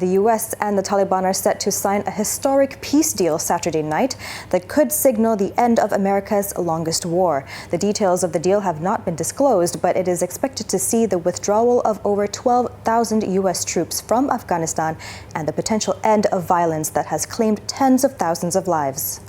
The U.S. and the Taliban are set to sign a historic peace deal Saturday night that could signal the end of America's longest war. The details of the deal have not been disclosed, but it is expected to see the withdrawal of over 12,000 U.S. troops from Afghanistan and the potential end of violence that has claimed tens of thousands of lives.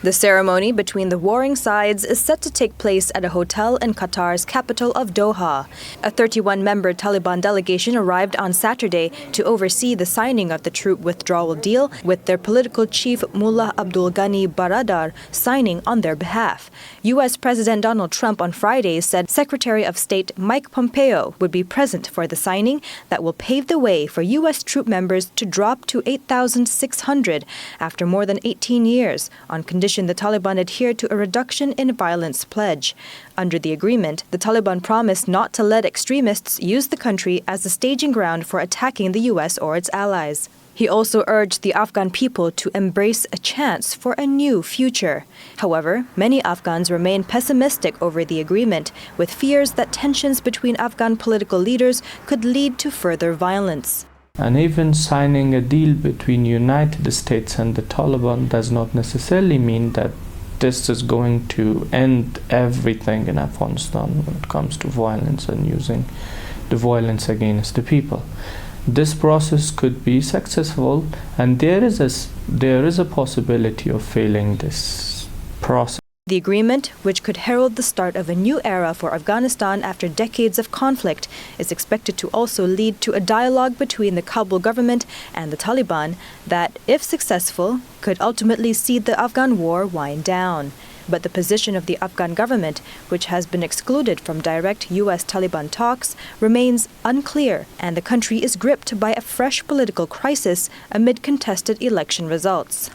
The ceremony between the warring sides is set to take place at a hotel in Qatar's capital of Doha. A 31-member Taliban delegation arrived on Saturday to oversee the signing of the troop withdrawal deal, with their political chief Mullah Abdul Ghani Baradar signing on their behalf. U.S. President Donald Trump on Friday said Secretary of State Mike Pompeo would be present for the signing that will pave the way for U.S. troop members to drop to 8,600 after more than 18 years, on condition the Taliban adhered to a reduction in violence pledge. Under the agreement, the Taliban promised not to let extremists use the country as a staging ground for attacking the U.S. or its allies. He also urged the Afghan people to embrace a chance for a new future. However, many Afghans remain pessimistic over the agreement, with fears that tensions between Afghan political leaders could lead to further violence. And even signing a deal between United States and the Taliban does not necessarily mean that this is going to end everything in Afghanistan when it comes to violence and using the violence against the people. This process could be successful, and there is a possibility of failing this process. The agreement, which could herald the start of a new era for Afghanistan after decades of conflict, is expected to also lead to a dialogue between the Kabul government and the Taliban that, if successful, could ultimately see the Afghan war wind down. But the position of the Afghan government, which has been excluded from direct U.S. Taliban talks, remains unclear, and the country is gripped by a fresh political crisis amid contested election results.